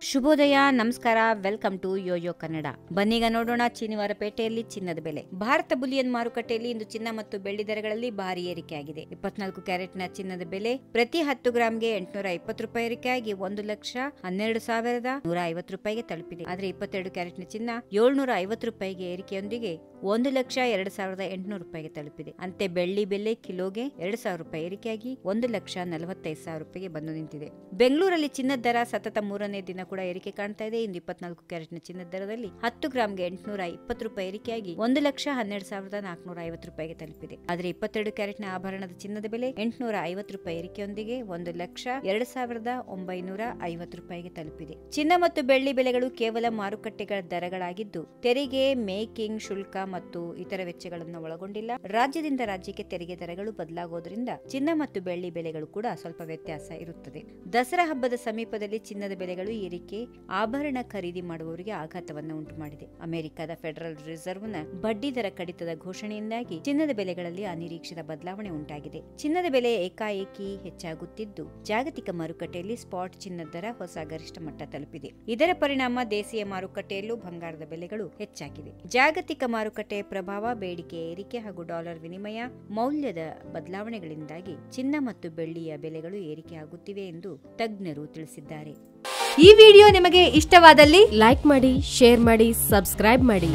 ಶುಭೋದಯ, ನಮಸ್ಕಾರ, welcome to Yoyo Kannada. ಬನ್ನೀಗ ನೋಡೋಣ ಶನಿವಾರಪೇಟೆಯಲ್ಲಿ ಚಿನ್ನದ ಬೆಲೆ. ಭಾರತ ಬುಲಿಯನ್ ಮಾರುಕಟ್ಟೆಯಲ್ಲಿ ಇಂದು ಚಿನ್ನ ಮತ್ತು ಬೆಳ್ಳಿ ದರಗಳಲ್ಲಿ ಭಾರಿ ಏರಿಕೆಯಾಗಿದೆ. 24 ಕ್ಯಾರೆಟ್ನ ಚಿನ್ನದ ಬೆಲೆ ಪ್ರತಿ 10 ಗ್ರಾಂಗೆ 820 ರೂಪಾಯಿ ಏರಿಕೆಯಾಗಿ 1,12,150 ರೂಪಾಯಿಗೆ ತಲುಪಿದೆ. ಆದರೆ 22 ಕ್ಯಾರೆಟ್ನ ಚಿನ್ನ 750 ರೂಪಾಯಿಗೆ ಏರಿಕೆಯೊಂದಿಗೆ 1,02,800 ರೂಪಾಯಿಗೆ ತಲುಪಿದೆ. ಅಂತೆ ಬೆಳ್ಳಿ ಬೆಲೆ ಕಿಲೋಗೆ 2,000 ರೂಪಾಯಿ ಏರಿಕೆಯಾಗಿ 1,45,000 ರೂಪಾಯಿಗೆ ಬಂದು ನಿಂತಿದೆ. ಬೆಂಗಳೂರಲ್ಲಿ ಚಿನ್ನದ ದರ ಸತತ 3ನೇ ದಿನ ಕೂಡ ಏರಿಕೆ ಕಾಣ್ತಾ ಇದೆ. ಇಂದು 24 ಕ್ಯಾರೆಟ್ನ ಚಿನ್ನದ ದರದಲ್ಲಿ 10 ಗ್ರಾಂಗೆ 820 ರೂಪಾಯಿ ಏರಿಕೆಯಾಗಿ 1,12,450 ರೂಪಾಯಿಗೆ ತಲುಪಿದೆ. ಆದರೆ 22 ಕ್ಯಾರೆಟ್ನ ಆಭರಣದ ಚಿನ್ನದ ಬೆಲೆ 850 ರೂಪಾಯಿ ಏರಿಕೆಯೊಂದಿಗೆ 1,02,950 ರೂಪಾಯಿಗೆ ತಲುಪಿದೆ. ಚಿನ್ನ ಮತ್ತು ಬೆಳ್ಳಿ ಬೆಲೆಗಳು ಕೇವಲ ಮಾರುಕಟ್ಟೆಗಳ ದರಗಳಾಗಿದ್ದು ತೆರಿಗೆ, ಮೇಕಿಂಗ್ ಶುಲ್ಕ ಮತ್ತು ಇತರ ವೆಚ್ಚಗಳನ್ನು ಒಳಗೊಂಡಿಲ್ಲ. ರಾಜ್ಯದಿಂದ ರಾಜ್ಯಕ್ಕೆ ತೆರಿಗೆ ದರಗಳು ಬದಲಾಗೋದ್ರಿಂದ ಚಿನ್ನ ಮತ್ತು ಬೆಳ್ಳಿ ಬೆಲೆಗಳು ಕೂಡ ಸ್ವಲ್ಪ ವ್ಯತ್ಯಾಸ ಇರುತ್ತದೆ. ದಸರಾ ಹಬ್ಬದ ಸಮೀಪದಲ್ಲಿ ಚಿನ್ನದ ಬೆಲೆಗಳು ಏರಿಕೆ ಆಭರಣ ಖರೀದಿ ಮಾಡುವವರಿಗೆ ಆಘಾತವನ್ನು ಉಂಟು ಮಾಡಿದೆ. ಅಮೆರಿಕದ ಫೆಡರಲ್ ರಿಸರ್ವ್ನ ಬಡ್ಡಿ ದರ ಕಡಿತದ ಘೋಷಣೆಯಿಂದಾಗಿ ಚಿನ್ನದ ಬೆಲೆಗಳಲ್ಲಿ ಅನಿರೀಕ್ಷಿತ ಬದಲಾವಣೆ ಉಂಟಾಗಿದೆ. ಚಿನ್ನದ ಬೆಲೆ ಏಕಾಏಕಿ ಹೆಚ್ಚಾಗುತ್ತಿದ್ದು ಜಾಗತಿಕ ಮಾರುಕಟ್ಟೆಯಲ್ಲಿ ಸ್ಪಾಟ್ ಚಿನ್ನದ ದರ ಹೊಸ ಗರಿಷ್ಠ ಮಟ್ಟ ತಲುಪಿದೆ. ಇದರ ಪರಿಣಾಮ ದೇಶೀಯ ಮಾರುಕಟ್ಟೆಯಲ್ಲೂ ಬಂಗಾರದ ಬೆಲೆಗಳು ಹೆಚ್ಚಾಗಿವೆ. ಜಾಗತಿಕ ಮಾರುಕಟ್ಟೆಯ ಪ್ರಭಾವ, ಬೇಡಿಕೆ ಏರಿಕೆ ಹಾಗೂ ಡಾಲರ್ ವಿನಿಮಯ ಮೌಲ್ಯದ ಬದಲಾವಣೆಗಳಿಂದಾಗಿ ಚಿನ್ನ ಮತ್ತು ಬೆಳ್ಳಿಯ ಬೆಲೆಗಳು ಏರಿಕೆಯಾಗುತ್ತಿವೆ ಎಂದು ತಜ್ಞರು ತಿಳಿಸಿದ್ದಾರೆ. ಈ ವಿಡಿಯೋ ನಿಮಗೆ ಇಷ್ಟವಾದಲ್ಲಿ ಲೈಕ್ ಮಾಡಿ, ಶೇರ್ ಮಾಡಿ, ಸಬ್ಸ್ಕ್ರೈಬ್ ಮಾಡಿ.